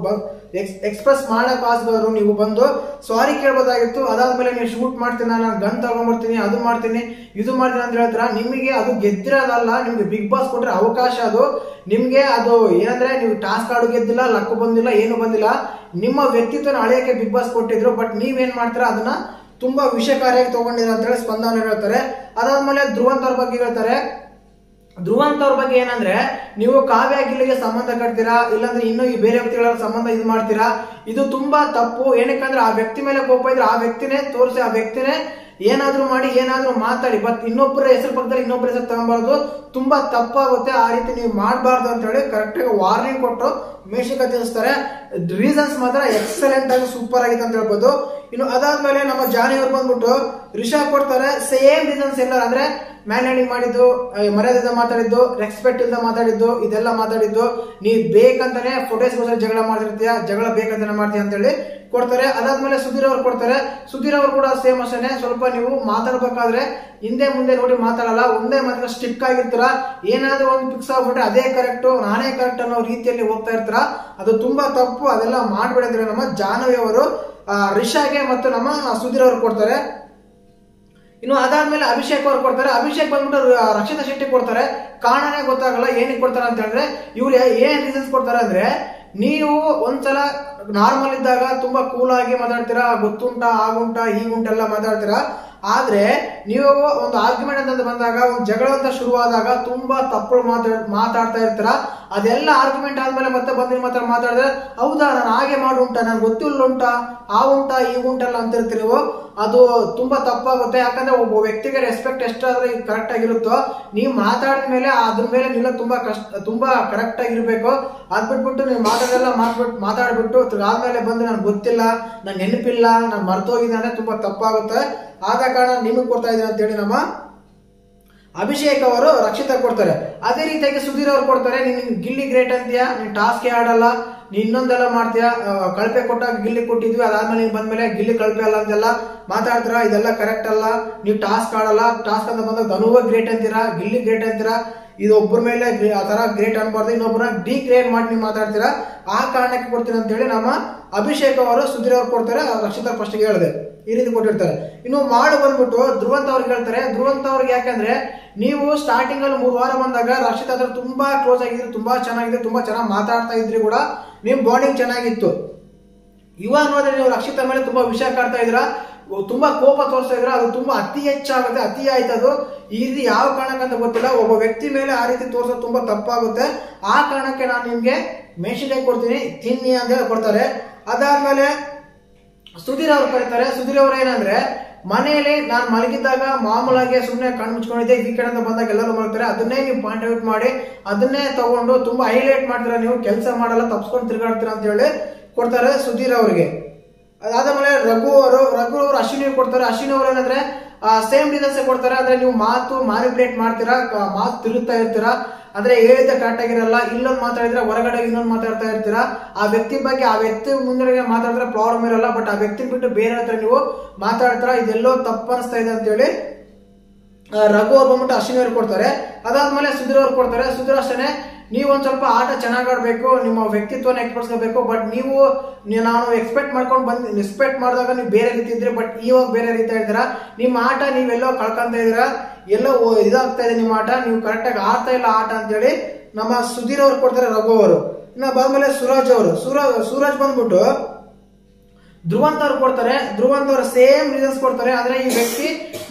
ಎಕ್ಸ್ಪ್ರೆಸ್ ಮಾಡಕ್ಕಾದ್ರು ನೀವು ಬಂದು ಸಾರಿ ಕೇಳ್ಬೋದಾಗಿತ್ತು. ಅದಾದ್ಮೇಲೆ ನೀವು ಶೂಟ್ ಮಾಡ್ತೀನಿ, ನಾನು ಗನ್ ತಗೊಂಡ್ಬರ್ತೀನಿ, ಅದು ಮಾಡ್ತೀನಿ, ಇದು ಮಾಡ್ತೀನಿ ಅಂತ ಹೇಳ್ತಾರ. ನಿಮಗೆ ಅದು ಗೆದ್ದಿರೋದಲ್ಲ, ನಿಮ್ಗೆ ಬಿಗ್ ಬಾಸ್ ಕೊಟ್ರೆ ಅವಕಾಶ. ಅದು ನಿಮ್ಗೆ ಅದು ಏನಂದ್ರೆ, ನೀವು ಟಾಸ್ಕ್ ಆಡು ಗೆದ್ದಿಲ್ಲ, ಲಕ್ ಬಂದಿಲ್ಲ, ಏನು ಬಂದಿಲ್ಲ, ನಿಮ್ಮ ವ್ಯಕ್ತಿತ್ವನ ಅಳೆಯಕ್ಕೆ ಬಿಗ್ ಬಾಸ್ ಕೊಟ್ಟಿದ್ರು. ಬಟ್ ನೀವೇನ್ ಮಾಡ್ತೀರಾ, ಅದನ್ನ ತುಂಬಾ ವಿಷಕಾರಿಯಾಗಿ ತಗೊಂಡಿರ ಅಂತ ಹೇಳಿ ಸ್ಪಂದನ ಹೇಳ್ತಾರೆ. ಅದಾದ್ಮೇಲೆ ಧ್ರುವಂತ್ ಅವ್ರ ಬಗ್ಗೆ ಹೇಳ್ತಾರೆ. ಧ್ರುವಂತ್ ಅವ್ರ ಬಗ್ಗೆ ಏನಂದ್ರೆ, ನೀವು ಕಾವ್ಯ ಗಿಲ್ಲಿಗೆ ಸಂಬಂಧ ಕಟ್ತೀರಾ, ಇಲ್ಲಾಂದ್ರೆ ಇನ್ನು ಈ ಬೇರೆ ವ್ಯಕ್ತಿಗಳ ಸಂಬಂಧ ಇದು ಮಾಡ್ತೀರಾ, ಇದು ತುಂಬಾ ತಪ್ಪು. ಏನಕ್ಕಂದ್ರೆ ಆ ವ್ಯಕ್ತಿ ಮೇಲೆ ಕೋಪ ಇದ್ರೆ ಆ ವ್ಯಕ್ತಿನೇ ತೋರಿಸಿ, ಆ ವ್ಯಕ್ತಿನೇ ಏನಾದ್ರೂ ಮಾಡಿ, ಏನಾದ್ರೂ ಮಾತಾಡಿ. ಬಟ್ ಇನ್ನೊಬ್ಬರ ಹೆಸರು ಪಕ್ಕದಲ್ಲಿ ಇನ್ನೊಬ್ಬರ ಹೆಸರು ತಗೊಬಾರ್ದು, ತುಂಬಾ ತಪ್ಪಾಗುತ್ತೆ. ಆ ರೀತಿ ನೀವು ಮಾಡಬಾರ್ದು ಅಂತ ಹೇಳಿ ಕರೆಕ್ಟ್ ಆಗಿ ವಾರ್ನಿಂಗ್ ಕೊಟ್ಟು ಮೇಷಕ ತಿಳಿಸ್ತಾರೆ. ರೀಸನ್ಸ್ ಮಾತ್ರ ಎಕ್ಸಲೆಂಟ್ ಆಗಿ ಸೂಪರ್ ಆಗಿದೆ ಅಂತ ಹೇಳ್ಬೋದು. ಇನ್ನು ಅದಾದ್ಮೇಲೆ ನಮ್ಮ ಜಾನಿ ಅವ್ರು ಬಂದ್ಬಿಟ್ಟು ರಿಷಾ ಕೊಡ್ತಾರೆ. ಸೇಮ್ ರೀಸನ್ಸ್ ಎಲ್ಲ ಅಂದ್ರೆ, ಮ್ಯಾನೇಜಿಂಗ್ ಮಾಡಿದ್ದು, ಮರ್ಯಾದೆಯಿಂದ ಮಾತಾಡಿದ್ದು, ರೆಸ್ಪೆಕ್ಟ್ ಇಲ್ಲದ ಮಾತಾಡಿದ್ದು, ಇದೆಲ್ಲ ಮಾತಾಡಿದ್ದು, ನೀವ್ ಬೇಕಂತಾನೆ ಫೋಟೋಸ್ಗೋಸ್ಕರ ಜಗಳ ಮಾಡ್ತಿರ್ತೀಯ, ಜಗಳ ಬೇಕಂತಾನೆ ಮಾಡ್ತೀಯ ಅಂತ ಹೇಳಿ ಕೊಡ್ತಾರೆ. ಅದಾದ್ಮೇಲೆ ಸುಧೀರ್ ಅವ್ರು ಕೊಡ್ತಾರೆ. ಸುಧೀರ್ ಅವರು ಕೂಡ ಸೇಮ್ ಅಷ್ಟೇ. ಸ್ವಲ್ಪ ನೀವು ಮಾತಾಡ್ಬೇಕಾದ್ರೆ ಹಿಂದೆ ಮುಂದೆ ನೋಡಿ ಮಾತಾಡಲ್ಲ, ಒಂದೇ ಮಾತ್ರ ಸ್ಟಿಕ್ ಆಗಿರ್ತೀರ. ಏನಾದ್ರೂ ಒಂದು ಫಿಕ್ಸ್ ಆಗ್ಬಿಟ್ರೆ ಅದೇ ಕರೆಕ್ಟ್, ನಾನೇ ಕರೆಕ್ಟ್ ಅನ್ನೋ ರೀತಿಯಲ್ಲಿ ಹೋಗ್ತಾ ಇರ್ತೀರ. ಅದು ತುಂಬಾ ತಪ್ಪು, ಅದೆಲ್ಲ ಮಾಡ್ಬಿಡಿದ್ರೆ ನಮ್ಮ ಜಾಹ್ನವಿ ಅವರು ರಿಷಾಗೆ ಮತ್ತು ನಮ್ಮ ಸುಧೀರ್ ಅವ್ರು ಕೊಡ್ತಾರೆ. ಇನ್ನು ಅದಾದ್ಮೇಲೆ ಅಭಿಷೇಕ್ ಅವ್ರು ಕೊಡ್ತಾರೆ. ಅಭಿಷೇಕ್ ಬಂದ್ಬಿಟ್ಟು ರಕ್ಷಿತಾ ಶೆಟ್ಟಿ ಕೊಡ್ತಾರೆ. ಕಾರಣನೇ ಗೊತ್ತಾಗಲ್ಲ ಏನಕ್ಕೆ ಕೊಡ್ತಾರೆ ಅಂತ ಹೇಳಿದ್ರೆ, ಇವ್ರು ಏನ್ ರೀಸನ್ಸ್ ಕೊಡ್ತಾರೆ ಅಂದ್ರೆ, ನೀವು ಒಂದ್ಸಲ ನಾರ್ಮಲ್ ಇದ್ದಾಗ ತುಂಬಾ ಕೂಲ್ ಆಗಿ ಮಾತಾಡ್ತೀರಾ, ಗೊತ್ತುಂಟಾ ಆಗುಂಟಾ ಹೀಗುಂಟೆಲ್ಲ ಮಾತಾಡ್ತೀರಾ. ಆದ್ರೆ ನೀವು ಒಂದು ಆರ್ಗ್ಯುಮೆಂಟ್ ಅಂತ ಬಂದಾಗ, ಒಂದು ಜಗಳ ಅಂತ ಶುರುವಾದಾಗ ತುಂಬಾ ತಪ್ಪು ಮಾತಾಡ್ತಾ ಇರ್ತೀರಾ. ಅದೆಲ್ಲ ಆರ್ಗ್ಯುಮೆಂಟ್ ಆದ್ಮೇಲೆ ಮತ್ತೆ ಬಂದು ಮಾತಾಡಿದ್ರೆ ಹೌದಾ ನಾನು ಹಾಗೆ ಮಾಡುಂಟಾ, ನನ್ಗೆ ಗೊತ್ತಿಲ್ಲ ಉಂಟಾ ಆ ಉಂಟಾ ಈ ಉಂಟಲ್ಲ ಅಂತಿರ್ತೀರಿ ನೀವು. ಅದು ತುಂಬಾ ತಪ್ಪಾಗುತ್ತೆ. ಯಾಕಂದ್ರೆ ಒಬ್ಬ ವ್ಯಕ್ತಿಗೆ ರೆಸ್ಪೆಕ್ಟ್ ಎಷ್ಟಾದ್ರೆ ಕರೆಕ್ಟ್ ಆಗಿರುತ್ತೋ, ನೀವು ಮಾತಾಡಿದ ಮೇಲೆ ಅದ್ರ ಮೇಲೆ ನಿಲ್ಲ ತುಂಬಾ ಕರೆಕ್ಟ್ ಆಗಿರ್ಬೇಕು. ಅದ್ ಬಿಟ್ಬಿಟ್ಟು ನೀವು ಮಾತಾಡ್ಬಿಟ್ಟು ಆದ್ಮೇಲೆ ಬಂದು ನನ್ಗೆ ಗೊತ್ತಿಲ್ಲ, ನನ್ ನೆನಪಿಲ್ಲ, ನಾನು ಮರ್ತೋಗಿದ್ದೆ ಅಂದ್ರೆ ತುಂಬಾ ತಪ್ಪಾಗುತ್ತೆ. ಆದ ಕಾರಣ ನಿಮಗೆ ಕೊಡ್ತಾ ಇದ್ದೀನಿ ಅಂತ ಹೇಳಿ ನಮ್ಮ ಅಭಿಷೇಕ್ ಅವರು ರಕ್ಷಿತಾ ಕೊಡ್ತಾರೆ. ಅದೇ ರೀತಿಯಾಗಿ ಸುಧೀರ್ ಅವ್ರು ಕೊಡ್ತಾರೆ, ನೀನ್ ಗಿಲ್ಲಿ ಗ್ರೇಟ್ ಅಂತೀಯಾ, ನೀನ್ ಟಾಸ್ಕ್ ಆಡಲ್ಲ, ನೀನ್ ಇನ್ನೊಂದೆಲ್ಲ ಮಾಡ್ತೀಯಾ, ಕಳಪೆ ಕೊಟ್ಟಾಗ ಗಿಲ್ಲಿ ಕೊಟ್ಟಿದ್ವಿ, ಅದಾದ್ಮೇಲೆ ನೀನ್ ಬಂದ್ಮೇಲೆ ಗಿಲ್ಲಿ ಕಳಪೆ ಅಲ್ಲ ಅಂತೆಲ್ಲ ಮಾತಾಡ್ತೀರಾ. ಇದೆಲ್ಲ ಕರೆಕ್ಟ್ ಅಲ್ಲ, ನೀವು ಟಾಸ್ಕ್ ಆಡಲ್ಲ. ಟಾಸ್ಕ್ ಅಂತ ಬಂದಾಗ ಧನುವ ಗ್ರೇಟ್ ಅಂತೀರಾ, ಗಿಲ್ಲಿ ಗ್ರೇಟ್ ಅಂತೀರಾ. ಇದು ಒಬ್ಬರ ಮೇಲೆ ಆ ತರ ಗ್ರೇಟ್ ಅನ್ಬಾರ್ದು, ಇನ್ನೊಬ್ಬರ ಡಿಗ್ರೇಡ್ ಮಾಡಿ ನೀವು ಮಾತಾಡ್ತೀರಾ. ಆ ಕಾರಣಕ್ಕೆ ಕೊಡ್ತೀನಿ ಅಂತ ಹೇಳಿ ನಮ್ಮ ಅಭಿಷೇಕ್ ಅವರು ಸುಧೀರ್ ಅವ್ರು ಕೊಡ್ತಾರೆ. ರಕ್ಷಿತಾ ಫಸ್ಟ್ ಹೇಳಿದೆ ಈ ರೀತಿ ಕೊಟ್ಟಿರ್ತಾರೆ. ಇನ್ನು ಮಾಡು ಬಂದ್ಬಿಟ್ಟು ಧ್ರುವಂತ್ ಅವ್ರಿಗೆ ಹೇಳ್ತಾರೆ. ಧ್ರುವಂತ್ ಅವ್ರಿಗೆ ಯಾಕಂದ್ರೆ ನೀವು ಸ್ಟಾರ್ಟಿಂಗ್ ಅಲ್ಲಿ 3 ವಾರ ಬಂದಾಗ ರಕ್ಷಿತಾ ಹತ್ರ ತುಂಬಾ ಕ್ಲೋಸ್ ಆಗಿದ್ರಿ, ತುಂಬಾ ಚೆನ್ನಾಗಿದೆ, ತುಂಬಾ ಚೆನ್ನಾಗಿ ಮಾತಾಡ್ತಾ ಇದ್ರಿ ಕೂಡ, ನಿಮ್ ಬಾಂಡಿಂಗ್ ಚೆನ್ನಾಗಿತ್ತು. ಇವಾಗ ನೋಡಿದ್ರೆ ನೀವು ರಕ್ಷಿತಾ ಮೇಲೆ ತುಂಬಾ ವಿಷಯ ಕಾಡ್ತಾ ಇದ್ರ, ತುಂಬಾ ಕೋಪ ತೋರಿಸ್ತಾ ಇದ್ರ, ಅದು ತುಂಬಾ ಅತಿ ಹೆಚ್ಚಾಗುತ್ತೆ, ಅತಿ ಆಯ್ತದು. ಈ ರೀತಿ ಯಾವ ಕಾರಣಕ್ಕಂತ ಗೊತ್ತಿಲ್ಲ, ಒಬ್ಬ ವ್ಯಕ್ತಿ ಮೇಲೆ ಆ ರೀತಿ ತೋರಿಸೋದು ತುಂಬಾ ತಪ್ಪಾಗುತ್ತೆ. ಆ ಕಾರಣಕ್ಕೆ ನಾನು ನಿಮ್ಗೆ ಮೆಣಸಿನಕಾಯಿ ಕೊಡ್ತೀನಿ, ತಿನ್ನಿ ಅಂತ ಹೇಳಿ ಕೊಡ್ತಾರೆ. ಅದಾದ್ಮೇಲೆ ಸುಧೀರ್ ಅವ್ರು ಕರೀತಾರೆ. ಸುಧೀರ್ ಅವ್ರು ಏನಂದ್ರೆ, ಮನೆಯಲ್ಲಿ ನಾನು ಮಲಗಿದ್ದಾಗ ಮಾಮೂಲಾಗಿ ಸುಮ್ಮನೆ ಕಣ್ಣು ಮುಚ್ಕೊಂಡಿದ್ದೆ, ಈ ಕಡೆಯಿಂದ ಬಂದಾಗ ಎಲ್ಲರೂ ಮಲಗ್ತಾರೆ, ಅದನ್ನೇ ನೀವು ಪಾಯಿಂಟ್ ಔಟ್ ಮಾಡಿ ಅದನ್ನೇ ತಗೊಂಡು ತುಂಬಾ ಹೈಲೈಟ್ ಮಾಡ್ತೀರಾ, ನೀವು ಕೆಲಸ ಮಾಡಲ್ಲ, ತಪ್ಸ್ಕೊಂಡು ತಿರ್ಗಾಡ್ತೀರಾ ಅಂತ ಹೇಳಿ ಕೊಡ್ತಾರೆ ಸುಧೀರ್ ಅವರಿಗೆ. ಅದಾದ್ಮೇಲೆ ರಘು ಅವರು ಅಶ್ವಿನಿ ಕೊಡ್ತಾರೆ. ಅಶ್ವಿನಿ ಅವರು ಏನಂದ್ರೆ ಸೇಮ್ ರೀಸನ್ಸ್ ಕೊಡ್ತಾರೆ. ಅಂದ್ರೆ ನೀವು ಮಾತು ಮ್ಯಾನಿಪುಲೇಟ್ ಮಾಡ್ತೀರಾ, ಮಾತು ತಿರುಗ್ತಾ ಇರ್ತೀರಾ, ಅಂದ್ರೆ ಹೇಳಿದ ಕರೆಕ್ಟ್ ಆಗಿರಲ್ಲ, ಇಲ್ಲೊಂದು ಮಾತಾಡಿದ್ರೆ ಹೊರಗಡೆ ಇನ್ನೊಂದು ಮಾತಾಡ್ತಾ ಇರ್ತೀರಾ. ಆ ವ್ಯಕ್ತಿ ಬಗ್ಗೆ, ಆ ವ್ಯಕ್ತಿ ಮುಂದೆ ಮಾತಾಡಿದ್ರೆ ಪ್ರಾಬ್ಲಮ್ ಇರಲ್ಲ, ಬಟ್ ಆ ವ್ಯಕ್ತಿ ಬಿಟ್ಟು ಬೇರೆ ಹತ್ರ ನೀವು ಮಾತಾಡ್ತೀರಾ, ಇದೆಲ್ಲೋ ತಪ್ಪು ಅನಿಸ್ತಾ ಇದೆ ಅಂತ ಹೇಳಿ ರಘು ಅವ್ರು ಬಂದ್ಬಿಟ್ಟು ಅಶ್ವಿನಿ ಅವ್ರು ಕೊಡ್ತಾರೆ. ಅದಾದ್ಮೇಲೆ ಸುಧೀರ್ ಅವ್ರು ಕೊಡ್ತಾರೆ. ಸುಧೀರ್ ಅಷ್ಟೇ, ನೀವು ಒಂದ್ ಸ್ವಲ್ಪ ಆಟ ಚೆನ್ನಾಗಿ ಆಡ್ಬೇಕು, ನಿಮ್ಮ ವ್ಯಕ್ತಿತ್ವನ ಎಕ್ಸ್ಪರ್ಸ್ಕೋಬೇಕು. ಬಟ್ ನಾನು ಎಕ್ಸ್ಪೆಕ್ಟ್ ಮಾಡಿದಾಗ ನೀವು ಬೇರೆ ರೀತಿ ಇದ್ರಿ, ಬಟ್ ಇವಾಗ ಬೇರೆ ರೀತಿ ಇದ್ದೀರಾ. ನಿಮ್ಮ ಆಟ ನೀವೆಲ್ಲೋ ಕಳ್ಕೊಂತ ಇದೀರಾ, ಎಲ್ಲೋ ಇದಾಗ್ತಾ ಇದೆ ನಿಮ್ಮ ಆಟ, ನೀವು ಕರೆಕ್ಟ್ ಆಗಿ ಆಡ್ತಾ ಇಲ್ಲ ಆಟ ಅಂತ ಹೇಳಿ ನಮ್ಮ ಸುಧೀರ್ ಅವ್ರು ಕೊಡ್ತಾರೆ, ರಘು ಅವರು. ಇನ್ನ ಬಂದ್ಮೇಲೆ ಸೂರಜ್ ಬಂದ್ಬಿಟ್ಟು ಧ್ರುವಂತ್ ಅವ್ರು ಕೊಡ್ತಾರೆ. ಧ್ರುವಂತ್ ಅವ್ರು ಸೇಮ್ ರೀಸನ್ಸ್ ಕೊಡ್ತಾರೆ. ಆದ್ರೆ ಈ ವ್ಯಕ್ತಿ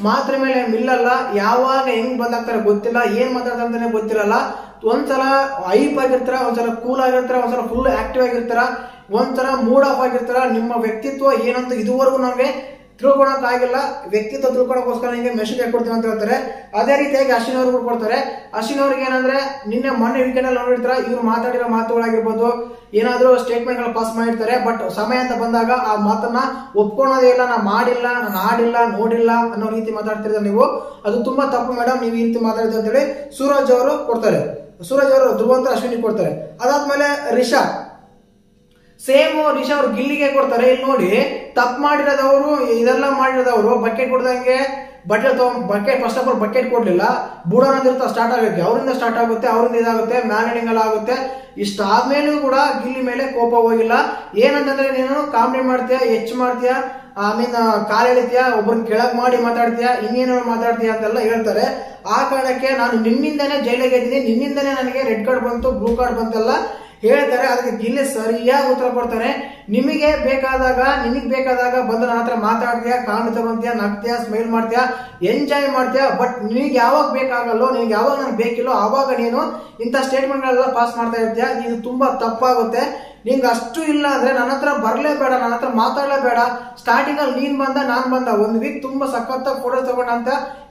ಮಾತ್ರ ಮೇಲೆ ಮಿಲ್ಲಲ್ಲ, ಯಾವಾಗ ಹೆಂಗ್ ಬಂದಾಗ್ತಾರೆ ಗೊತ್ತಿಲ್ಲ, ಏನ್ ಮಾತಾಡ್ತಾನೆ ಗೊತ್ತಿರಲ್ಲ. ಒಂದ್ಸಲ ಹೈಪ್ ಆಗಿರ್ತಾರ, ಒಂದ್ಸಲ ಕೂಲ್ ಆಗಿರ್ತಾರ, ಒಂದ್ಸಲ ಫುಲ್ ಆಕ್ಟಿವ್ ಆಗಿರ್ತಾರ, ಒಂದ್ಸಲ ಮೂಡ್ ಆಫ್ ಆಗಿರ್ತಾರ. ನಿಮ್ಮ ವ್ಯಕ್ತಿತ್ವ ಏನಂತ ಇದುವರೆಗೂ ನಮ್ಗೆ ತಿಳ್ಕೊಳಕ್ ಆಗಿಲ್ಲ, ವ್ಯಕ್ತಿತ್ವ ತಿಳ್ಕೊಳಕೋಸ್ಕರ ನಿಮಗೆ ಮೆಸೇಜ್ ಕೊಡ್ತೀನಿ ಅಂತ ಹೇಳ್ತಾರೆ. ಅದೇ ರೀತಿಯಾಗಿ ಅಶ್ವಿನಿ ಅವ್ರಿಗೂ ಕೊಡ್ತಾರೆ. ಅಶ್ವಿನಿ ಅವ್ರಿಗೆ ಏನಂದ್ರೆ, ಮೊನ್ನೆ ವೀಕೆಂಡ್ ಅಲ್ಲಿ ನೋಡಿರ್ತಾರ, ಇವ್ರು ಮಾತಾಡಿರೋ ಮಾತುಗಳಾಗಿರ್ಬೋದು, ಏನಾದ್ರೂ ಸ್ಟೇಟ್ಮೆಂಟ್ ಗಳು ಪಾಸ್ ಮಾಡಿರ್ತಾರೆ, ಬಟ್ ಸಮಯ ಅಂತ ಬಂದಾಗ ಆ ಮಾತನ್ನ ಒಪ್ಕೊಳೋದೇ ಇಲ್ಲ, ನಾನು ಮಾಡಿಲ್ಲ, ನಾನು ಆಡಿಲ್ಲ, ನೋಡಿಲ್ಲ ಅನ್ನೋ ರೀತಿ ಮಾತಾಡ್ತಿರ್ತಾರೆ ನೀವು. ಅದು ತುಂಬಾ ತಪ್ಪು ಮೇಡಮ್, ನೀವು ಈ ರೀತಿ ಮಾತಾಡಿದ್ರೆ ಅಂತ ಹೇಳಿ ಸೂರಜ್ ಅವರು ಕೊಡ್ತಾರೆ. ಸೂರಜ್ ಅವರು ಧ್ರುವಂತ ಅಶ್ವಿನಿ ಕೊಡ್ತಾರೆ. ಅದಾದ್ಮೇಲೆ ರಿಷಾ ಅವ್ರು ಗಿಲ್ಲಿಗೆ ಕೊಡ್ತಾರೆ. ಇಲ್ಲಿ ನೋಡಿ, ತಪ್ಪು ಮಾಡಿರೋದವರು, ಇದೆಲ್ಲ ಮಾಡಿರೋದವರು ಬಕೆಟ್ ಕೊಡ್ದಂಗೆ bucket first of all bucket ಕೊಡ್ಲಿಲ್ಲ, ಬುಡೋನಂದಿರ್ತ ಸ್ಟಾರ್ಟ್ ಆಗುತ್ತೆ, ಅವರಿಂದ ಸ್ಟಾರ್ಟ್ ಆಗುತ್ತೆ, ಅವರಿಂದ ಇದಾಗುತ್ತೆ, ಮ್ಯಾನೇಡಿಂಗ್ ಎಲ್ಲ ಆಗುತ್ತೆ. ಇಷ್ಟಾದ್ಮೇಲೂ ಕೂಡ ಗಿಲ್ಲಿ ಮೇಲೆ ಕೋಪ ಹೋಗಿಲ್ಲ. ಏನಂತಂದ್ರೆ, ನೀನು ಕಾಮಿಡಿ ಮಾಡ್ತೀಯಾ, ಹೆಚ್ಚು ಮಾಡ್ತೀಯಾ, ಕಾಲ್ ಎಳಿತೀಯಾ, ಒಬ್ಬರನ್ನ ಕೆಳಗ್ ಮಾಡಿ ಮಾತಾಡ್ತೀಯಾ, ಇನ್ನೇನೋ ಮಾತಾಡ್ತೀಯಾ ಅಂತೆಲ್ಲ ಹೇಳ್ತಾರೆ. ಆ ಕಾರಣಕ್ಕೆ ನಾನು ನಿನ್ನಿಂದನೇ ಜೈಲಿಗೆ ಇದ್ದೀನಿ, ನಿನ್ನಿಂದನೇ ನನಗೆ ರೆಡ್ ಕಾರ್ಡ್ ಬಂತು, ಬ್ಲೂ ಕಾರ್ಡ್ ಬಂತೆಲ್ಲ ಹೇಳ್ತಾರೆ. ಅದಕ್ಕೆ ಗಿಲ್ಲಿ ಸರಿಯಾಗಿ ಉತ್ತರ ಕೊಡ್ತಾನೆ. ನಿನಗೆ ಬೇಕಾದಾಗ ಬಂದು ನನ್ನ ಹತ್ರ ಮಾತಾಡ್ತೀಯಾ, ಕಾಮಿಡಿ ತಗೊಂತೀಯಾ, ನಗ್ತೀಯಾ, ಸ್ಮೈಲ್ ಮಾಡ್ತೀಯಾ, ಎಂಜಾಯ್ ಮಾಡ್ತೀಯಾ. ಬಟ್ ನಿನಗೆ ಯಾವಾಗ ಬೇಕಾಗಲ್ಲೋ, ನಿನಗೆ ಯಾವಾಗ ನನಗೆ ಬೇಕಿಲ್ಲೋ ಆವಾಗ ನೀನು ಇಂಥ ಸ್ಟೇಟ್ಮೆಂಟ್ ಗಳೆಲ್ಲ ಪಾಸ್ ಮಾಡ್ತಾ ಇರ್ತೀಯ. ಇದು ತುಂಬಾ ತಪ್ಪಾಗುತ್ತೆ. ನಿಂಗೆ ಅಷ್ಟು ಇಲ್ಲ ಅಂದ್ರೆ ನನ್ನ ಹತ್ರ ಬರ್ಲೇಬೇಡ, ನನ್ನ ಹತ್ರ ಮಾತಾಡಲೇಬೇಡ. ಸ್ಟಾರ್ಟಿಂಗ್ ಅಲ್ಲಿ ನೀನ್ ಬಂದ, ನಾನ್ ಬಂದ, 1 ವೀಕ್ ತುಂಬಾ ಸಖತ್ತಾಗಿ ಫೋಟೋಸ್ ತಗೊಂಡ ಅಂತ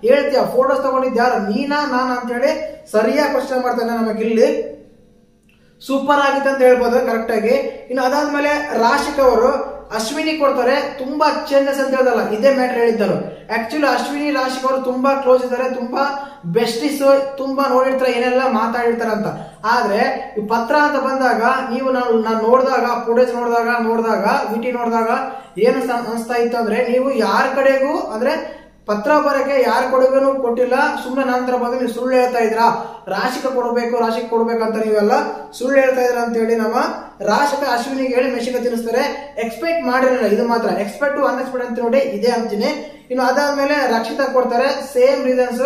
ಹೇಳ್ತೀಯ. ಫೋಟೋಸ್ ತಗೊಂಡಿದ್ ಯಾರು, ನೀನಾ ನಾನಾ ಅಂತ ಹೇಳಿ ಸರಿಯಾಗಿ ಕ್ವಶನ್ ಮಾಡ್ತಾನೆ ನಮ್ಮ ಗಿಲ್ಲಿ. ಸೂಪರ್ ಆಗಿತ್ತು ಅಂತ ಹೇಳ್ಬೋದು ಕರೆಕ್ಟ್ ಆಗಿ. ಇನ್ನು ಅದಾದ್ಮೇಲೆ ರಾಶಿಕ್ ಅವರು ಅಶ್ವಿನಿ ಕೊಡ್ತಾರೆ. ತುಂಬಾ ಚೇಂಜಸ್ ಅಂತ ಹೇಳಲ್ಲ, ಇದೇ ಮ್ಯಾಟರ್ ಹೇಳಿದ್ದರು. ಆಕ್ಚುಲಿ ಅಶ್ವಿನಿ ರಾಶಿಕ್ ಅವರು ತುಂಬಾ ಕ್ಲೋಸ್ ಇದ್ದಾರೆ, ತುಂಬಾ ಬೆಸ್ಟಿಸ್, ತುಂಬಾ ನೋಡಿರ್ತಾರೆ, ಏನೆಲ್ಲ ಮಾತಾಡಿರ್ತಾರ ಅಂತ. ಆದ್ರೆ ಈ ಪತ್ರ ಅಂತ ಬಂದಾಗ ನಾನು ನೋಡಿದಾಗ, ಫುಟೇಜ್ ನೋಡಿದಾಗ ವಿಟಿ ನೋಡಿದಾಗ ಏನು ಅನಿಸ್ತಾ ಇತ್ತು ಅಂದ್ರೆ, ನೀವು ಯಾರ ಕಡೆಗೂ ಅಂದ್ರೆ ಪತ್ರ ಬರಕ್ಕೆ ಯಾರ ಕಡೆಗೂ ಕೊಟ್ಟಿಲ್ಲ, ಸುಮ್ಮನೆ ನಂತರ ಬಂದು ನೀವು ಸುಳ್ಳು ಹೇಳ್ತಾ ಇದ್ರಾ, ರಾಶಿಕ ಕೊಡ್ಬೇಕು ಅಂತ ನೀವೆಲ್ಲ ಸುಳ್ಳು ಹೇಳ್ತಾ ಇದ್ರ ಅಂತ ಹೇಳಿ ನಮ್ಮ ರಾಶಿಕ ಅಶ್ವಿನಿಗೆ ಹೇಳಿ ಮೆಷಿನ್ ತಿನ್ನಿಸ್ತಾರೆ. ಎಕ್ಸ್ಪೆಕ್ಟ್ ಮಾಡಿರಲಿಲ್ಲ, ಇದು ಮಾತ್ರ ಎಕ್ಸ್ಪೆಕ್ಟ್ ಅನ್ಎಕ್ಸ್ಪೆಕ್ಟ್ ಅಂತ ನೋಡಿ ಇದೇ ಅಂತೀನಿ. ಇನ್ನು ಅದಾದ್ಮೇಲೆ ರಕ್ಷಿತಾ ಕೊಡ್ತಾರೆ. ಸೇಮ್ ರೀಸನ್ಸ್,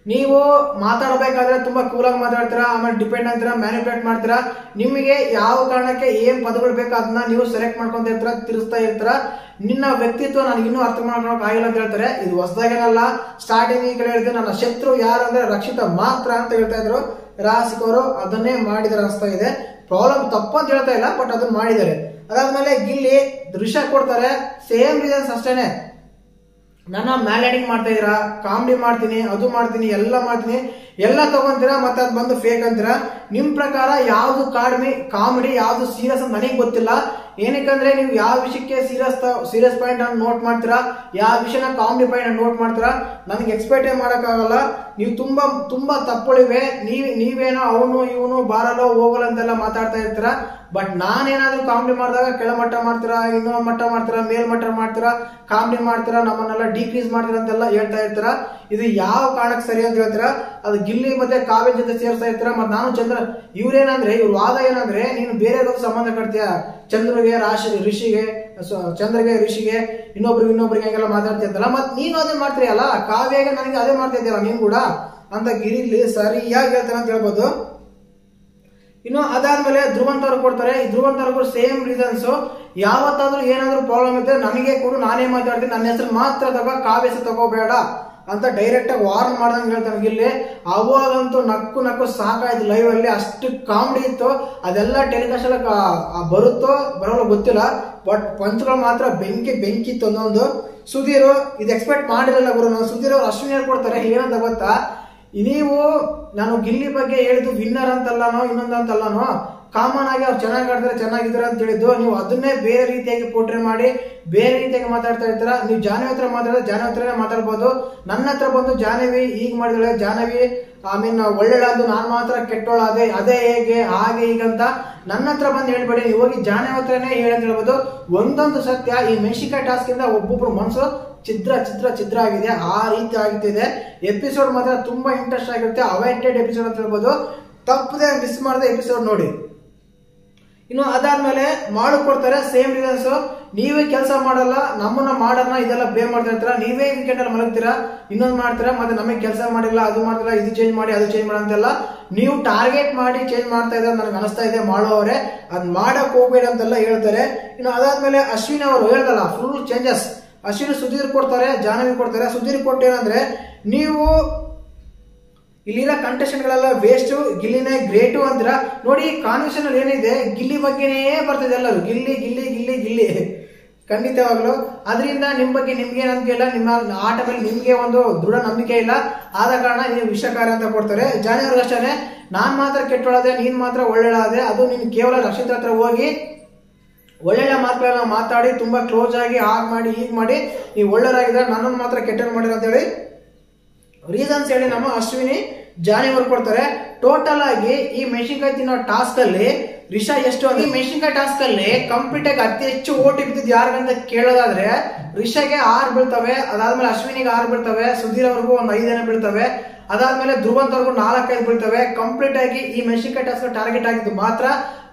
ನೀವು ಮಾತಾಡಬೇಕಾದ್ರೆ ತುಂಬಾ ಕೂಲಾಗಿ ಮಾತಾಡ್ತೀರಾ, ಆಮೇಲೆ ಡಿಪೆಂಡ್ ಅಂತೀರಾ, ಮ್ಯಾನಿಪುಲೇಟ್ ಮಾಡ್ತೀರಾ. ನಿಮಗೆ ಯಾವ ಕಾರಣಕ್ಕೆ ಏನ್ ಪದಗಳು ಬೇಕು ಅದನ್ನ ನೀವು ಸೆಲೆಕ್ಟ್ ಮಾಡ್ಕೊಂತ ಇರ್ತೀರಾ, ತಿರ್ಸ್ತಾ ಇರ್ತೀರಾ. ನಿನ್ನ ವ್ಯಕ್ತಿತ್ವ ನನಗೆ ಇನ್ನೂ ಅರ್ಥ ಮಾಡ್ಕೊಳಕ್ ಆಗಿಲ್ಲ ಅಂತ ಹೇಳ್ತಾರೆ. ಇದು ಹೊಸದಾಗೇನಲ್ಲ, ಸ್ಟಾರ್ಟಿಂಗ್ ಈ ಕಡೆ ಹೇಳಿದ್ರೆ ನನ್ನ ಶತ್ರು ಯಾರು ಅಂದ್ರೆ ರಕ್ಷಿತ ಮಾತ್ರ ಅಂತ ಹೇಳ್ತಾ ಇದ್ರು. ರಾಸಿಕವರು ಅದನ್ನೇ ಮಾಡಿದಾರೆ ಅನಿಸ್ತಾ ಇದೆ. ಪ್ರಾಬ್ಲಮ್ ತಪ್ಪಂತ ಹೇಳ್ತಾ ಇಲ್ಲ, ಬಟ್ ಅದನ್ನ ಮಾಡಿದ್ದಾರೆ. ಅದಾದ್ಮೇಲೆ ಗಿಲ್ಲಿ ದೃಶ್ಯ ಕೊಡ್ತಾರೆ, ಸೇಮ್ ರೀಸನ್ಸ್ ಅಷ್ಟೇನೆ. ನನ್ನ ಮ್ಯಾಲೇಡಿಂಗ್ ಮಾಡ್ತಾ ಇದೀರಾ, ಕಾಮಿಡಿ ಮಾಡ್ತೀನಿ, ಅದು ಮಾಡ್ತೀನಿ, ಎಲ್ಲ ಮಾಡ್ತೀನಿ, ಎಲ್ಲ ತಗೊಂತೀರಾ, ಮತ್ತೆ ಅದು ಬಂದು ಫೇಕ್ ಅಂತೀರಾ. ನಿಮ್ ಪ್ರಕಾರ ಯಾವ್ದು ಕಾಮಿಡಿ ಯಾವ್ದು ಸೀರಿಯಸ್ ಅಂತ ನನಗೆ ಗೊತ್ತಿಲ್ಲ. ಏನಕ್ಕಂದ್ರೆ ನೀವು ಯಾವ ವಿಷಯಕ್ಕೆ ಸೀರಿಯಸ್ ಪಾಯಿಂಟ್ ಅನ್ನು ನೋಟ್ ಮಾಡ್ತೀರಾ, ಯಾವ ವಿಷಯನ ಕಾಮಿಡಿ ಪಾಯಿಂಟ್ ಅನ್ನು ನೋಟ್ ಮಾಡ್ತೀರಾ, ನನಗೆ ಎಕ್ಸ್ಪೆಕ್ಟೇ ಮಾಡಕ್ಕಾಗಲ್ಲ. ನೀವು ತುಂಬಾ ತಪ್ಪುಳಿವೆ. ನೀವೇನೋ ಅವನು ಇವನು ಬಾರಲ್ಲೋ ಹೋಗಲ್ಲ ಅಂತೆಲ್ಲ ಮಾತಾಡ್ತಾ ಇರ್ತೀರಾ. ಬಟ್ ನಾನೇನಾದ್ರೂ ಕಾಮಿಡಿ ಮಾಡಿದಾಗ ಕೆಳಮಟ್ಟ ಮಾಡ್ತೀರಾ, ಇನ್ನೊಂದು ಮಟ್ಟ ಮಾಡ್ತೀರಾ, ಮೇಲ್ಮಟ್ಟ ಮಾಡ್ತೀರಾ, ಕಾಮಿಡಿ ಮಾಡ್ತೀರಾ, ನಮ್ಮನ್ನೆಲ್ಲ ಡಿಕ್ರೀಸ್ ಮಾಡ್ತೀರಾ ಅಂತೆಲ್ಲ ಹೇಳ್ತಾ ಇರ್ತೀರಾ. ಇದು ಯಾವ ಕಾರಣಕ್ಕೆ ಸರಿ ಅಂತ ಹೇಳ್ತೀರಾ. ಅದು ಗಿಲ್ಲಿ ಮತ್ತೆ ಕಾವ್ಯ ಜೊತೆ ಸೇರ್ಸ್ತಾ ಇರ್ತೀರಾ. ಮತ್ತೆ ನಾನು ಇವ್ರ ವಾದ ಏನಂದ್ರೆ, ನೀನು ಬೇರೆ ಸಂಬಂಧ ಕಟ್ತೀಯ, ಚಂದ್ರಿಗೆ ಋಷಿಗೆ, ಚಂದ್ರಗೆ ಋಷಿಗೆ, ಇನ್ನೊಬ್ರಿಗೆ ಹಂಗೆಲ್ಲ ಮಾತಾಡ್ತಿರ್ತಲ್ಲ. ಮತ್ ನೀನು ಅದೇ ಮಾಡ್ತೀಯಲ್ಲ, ಕಾವ್ಯಗೆ ನನಗೆ ಅದೇ ಮಾಡ್ತಾ ಇದೆಯಲ್ಲ ನೀನ್ ಕೂಡ ಅಂತ ಗಿರಿಲಿ ಸರಿಯಾಗಿ ಹೇಳ್ತಾನೆ ಅಂತ ಹೇಳ್ಬೋದು. ಇನ್ನು ಅದಾದ್ಮೇಲೆ ಧ್ರುವಂತವ್ರು ಕೊಡ್ತಾರೆ. ಈ ಧ್ರುವಂತವ್ರಿಗೂ ಸೇಮ್ ರೀಸನ್ಸ್. ಯಾವತ್ತಾದ್ರೂ ಏನಾದ್ರೂ ಪ್ರಾಬ್ಲಮ್ ಇದ್ರೆ ನನಗೆ ಕೂಡ ನಾನೇ ಮಾತಾಡ್ತೀನಿ, ನನ್ನ ಹೆಸರು ಮಾತ್ರ ಕಾವ್ಯ ಹೆಸರು ತಗೋಬೇಡ ಅಂತ ಡೈರೆಕ್ಟ್ ಆಗಿ ವಾರ್ನ್ ಮಾಡ್ದಂಗೆ ಹೇಳ್ತಾನೆ ಗಿಲ್ಲಿ. ಅವಾಗಂತೂ ನಕ್ಕು ಸಾಕಾಯ್ತು. ಲೈವ್ ಅಲ್ಲಿ ಅಷ್ಟು ಕಾಮಿಡಿ ಇತ್ತು. ಅದೆಲ್ಲ ಟೆಲಿಕಾಸ್ಟ್ ಎಲ್ಲ ಬರುತ್ತೋ ಬರೋಲ್ಲ ಗೊತ್ತಿಲ್ಲ, ಬಟ್ ಪಂಚ್ಗಳು ಮಾತ್ರ ಬೆಂಕಿ ಇತ್ತು ಒಂದೊಂದು. ಸುಧೀರ್ ಇದು ಎಕ್ಸ್ಪೆಕ್ಟ್ ಮಾಡಿರಲ್ಲ ಗುರು. ನಾನು ಸುಧೀರ್ ಅವ್ರು ಅಶ್ವಿನಿ ಹೇಳ್ಕೊಡ್ತಾರೆ ಏನಂತ ಗೊತ್ತಾ, ನೀವು ನಾನು ಗಿಲ್ಲಿ ಬಗ್ಗೆ ಹೇಳಿದ್ದು ವಿನ್ನರ್ ಅಂತಲ್ಲನೋ ಇನ್ನೊಂದಂತಲ್ಲನೋ, ಕಾಮನ್ ಆಗಿ ಅವ್ರು ಚೆನ್ನಾಗಿ ಆಡ್ತಾರೆ, ಚೆನ್ನಾಗಿದ್ದಾರೆ ಅಂತ ಹೇಳಿದ್ದು. ನೀವು ಅದನ್ನೇ ಬೇರೆ ರೀತಿಯಾಗಿ ಪೋಟ್ರೆ ಮಾಡಿ ಬೇರೆ ರೀತಿಯಾಗಿ ಮಾತಾಡ್ತಾ ಇರ್ತೀರಾ. ನೀವು ಜಾಹ್ನವಿ ಹತ್ರ ಮಾತಾಡಿದ್ರೆ ಜಾಹ್ನವಿ ಹತ್ರನೇ ಮಾತಾಡ್ಬೋದು. ನನ್ನ ಹತ್ರ ಬಂದು ಜಾಹ್ನವಿ ಈಗ ಮಾಡಿದಾಳೆ, ಜಾಹ್ನವಿ ಒಳ್ಳೆಳಾದ್ದು, ನಾನ್ ಮಾತ್ರ ಕೆಟ್ಟೋಳ, ಅದೇ ಹೇಗೆ ಹಾಗೆ ಹೀಗಂತ ನನ್ನ ಹತ್ರ ಬಂದು ಹೇಳ್ಬೇಡಿ. ನೀವು ಹೋಗಿ ಜಾಹ್ನವಿ ಹತ್ರನೇ ಹೇಳಂತ ಹೇಳ್ಬೋದು. ಒಂದೊಂದು ಸತ್ಯ, ಈ ಮೆಣಸಿನಕಾಯಿ ಟಾಸ್ಕ್ ಇಂದ ಒಬ್ಬೊಬ್ರು ಮನಸ್ಸು ಚಿತ್ರ ಆಗಿದೆ. ಆ ರೀತಿ ಆಗ್ತಿದೆ. ಎಪಿಸೋಡ್ ಮಾತ್ರ ತುಂಬಾ ಇಂಟ್ರೆಸ್ಟ್ ಆಗಿರುತ್ತೆ. ಅವೈಟೆಡ್ ಎಪಿಸೋಡ್ ಅಂತ ಹೇಳ್ಬೋದು. ತಪ್ಪದೆ ಮಿಸ್ ಮಾಡದೆ ಎಪಿಸೋಡ್ ನೋಡಿ. ಇನ್ನು ಅದಾದ್ಮೇಲೆ ಕೊಡ್ತಾರೆ ಸೇಮ್ ರೀಸನ್ಸ್. ನೀವೇ ಕೆಲಸ ಮಾಡಲ್ಲ, ನಮ್ಮನ್ನ ಮಾಡೋಣ ಇದೆಲ್ಲ ಬೇ ಮಾಡ್ತಾ ಇರ್ತೀರಾ. ನೀವೇ ವೀಕೆಂಡ್ ಅಲ್ಲಿ ಮಲಗ್ತೀರಾ, ಇನ್ನೊಂದು ಮಾಡ್ತೀರಾ, ಮತ್ತೆ ನಮಗೆ ಕೆಲಸ ಮಾಡಿಲ್ಲ, ಅದು ಮಾಡ್ತಿಲ್ಲ, ಇದು ಚೇಂಜ್ ಮಾಡಿ ಅದು ಚೇಂಜ್ ಮಾಡಿ ಅಂತೆಲ್ಲ ನೀವು ಟಾರ್ಗೆಟ್ ಮಾಡಿ ಚೇಂಜ್ ಮಾಡ್ತಾ ಇದ್ದಾರೆ ನನಗೆ ಅನಿಸ್ತಾ ಇದೆ. ಮಾಡೋವರೇ ಅದ್ ಮಾಡಕ್ ಹೋಗ್ಬೇಡ ಅಂತೆಲ್ಲ ಹೇಳ್ತಾರೆ. ಇನ್ನು ಅದಾದ್ಮೇಲೆ ಅಶ್ವಿನಿ ಅವರು ಹೇಳ್ದಲ್ಲ ಫುಲ್ ಚೇಂಜಸ್. ಅಶ್ವಿನಿ ಸುಧೀರ್ ಕೊಡ್ತಾರೆ, ಜಾಹ್ನವಿ ಕೊಡ್ತಾರೆ. ಸುಧೀರ್ ಕೊಟ್ಟೇನಂದ್ರೆ, ನೀವು ಇಲ್ಲಿರೋ ಕಂಟೆಸ್ಟೆಂಟ್ ಗಳೆಲ್ಲ ವೇಸ್ಟ್, ಗಿಲ್ಲಿನೇ ಗ್ರೇಟು ಅಂತೀರಾ. ನೋಡಿ ಕಾನ್ವೆರ್ಸೇಷನ್ ಅಲ್ಲಿ ಏನಿದೆ, ಗಿಲ್ಲಿ ಬಗ್ಗೆನೇ ಬರ್ತಿದೆ ಎಲ್ಲರೂ, ಗಿಲ್ಲಿ ಖಂಡಿತವಾಗ್ಲು. ಅದರಿಂದ ನಿಮ್ ಬಗ್ಗೆ ನಿಮ್ಗೆ ನಂಬಿಕೆ ಇಲ್ಲ, ನಿಮ್ಮ ಆಟ ಮೇಲೆ ನಿಮ್ಗೆ ಒಂದು ದೃಢ ನಂಬಿಕೆ ಇಲ್ಲ. ಆದ ಕಾರಣ ನೀವು ವಿಷಕಾರ್ಯ ಅಂತ ಕೊಡ್ತಾರೆ. ಜಾಹ್ನವಿ ಅಷ್ಟೇ, ನಾನ್ ಮಾತ್ರ ಕೆಟ್ಟೊಳದೆ, ನೀನ್ ಮಾತ್ರ ಒಳ್ಳೆಳಾದೆ, ಅದು ನೀನ್ ಕೇವಲ ರಕ್ಷಿತ ಹತ್ರ ಹೋಗಿ ಒಳ್ಳೆಯ ಮಾತುಗಳನ್ನ ಮಾತಾಡಿ ತುಂಬಾ ಕ್ಲೋಸ್ ಆಗಿ ಮಾಡಿ ಹೀಗ್ ಮಾಡಿ ನೀವು ಒಳ್ಳೆಯರಾಗಿದ್ರೆ, ನನ್ನನ್ನು ಮಾತ್ರ ಕೆಟ್ಟ ಮಾಡಿರ ಅಂತ ಹೇಳಿ ರೀಸನ್ಸ್ ಹೇಳಿ ನಮ್ಮ ಅಶ್ವಿನಿ ಜಾಹ್ನವಿ ಕೊಡ್ತಾರೆ. ಟೋಟಲ್ ಆಗಿ ಈ ಮೆಣಸಿನಕಾಯಿ ತಿನ್ನೋ ಟಾಸ್ಕ್ ಅಲ್ಲಿ ರಿಷಾ ಎಷ್ಟು, ಈ ಮೆಣಸಿನಕಾಯಿ ಟಾಸ್ಕ್ ಅಲ್ಲಿ ಕಂಪ್ಲೀಟ್ ಆಗಿ ಅತಿ ಹೆಚ್ಚು ಓಟಿ ಬಿದ್ದಿದ್ದು ಯಾರಿಗಂತ ಕೇಳೋದಾದ್ರೆ ರಿಷಾಗೆ 6 ಬೀಳ್ತವೆ. ಅದಾದ್ಮೇಲೆ ಅಶ್ವಿನಿಗೆ 6 ಬೀಳ್ತವೆ. ಸುಧೀರ್ ಅವ್ರಿಗೂ ಒಂದು 5 ಬೀಳ್ತವೆ. ಅದಾದ್ಮೇಲೆ ಧ್ರುವಂತವ್ರಿಗೂ 4-5 ಬೀಳ್ತವೆ. ಕಂಪ್ಲೀಟ್ ಆಗಿ ಈ ಮೆಣಸಿನಕಾಯಿ ಟಾಸ್ಕ್ ಟಾರ್ಗೆಟ್ ಆಗಿದ್ದು ಮಾತ್ರ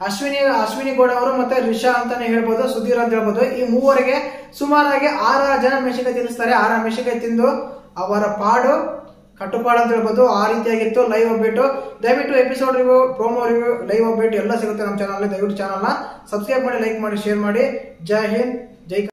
ಅಶ್ವಿನಿ ಗೌಡ ಅವರು ಮತ್ತೆ ರಿಷಾ ಅಂತಾನೆ ಹೇಳ್ಬೋದು, ಸುಧೀರ್ ಅಂತ ಹೇಳ್ಬೋದು. ಈ ಮೂವರಿಗೆ ಸುಮಾರಾಗಿ 6 ಜನ ಮೆಣಸಿನಕಾಯಿ ತಿನ್ನಿಸ್ತಾರೆ. 6 ಮೆಣಸಿನಕಾಯಿ ತಿಂದು ಅವರ ಪಾಡು ಕಟ್ಟುಪಾಡು ಅಂತ ಹೇಳ್ಬೋದು. ಆ ರೀತಿಯಾಗಿತ್ತು ಲೈವ್ ಅಪ್ಡೇಟ್. ದಯವಿಟ್ಟು episode review, promo review, live update ಎಲ್ಲ ಸಿಗುತ್ತೆ ನಮ್ಮ ಚಾನಲ್. ದಯವಿಟ್ಟು ಚಾನಲ್ನ ಸಬ್ಸ್ಕ್ರೈಬ್ ಮಾಡಿ, ಲೈಕ್ ಮಾಡಿ, ಶೇರ್ ಮಾಡಿ. ಜೈ ಹಿಂದ್, ಜೈ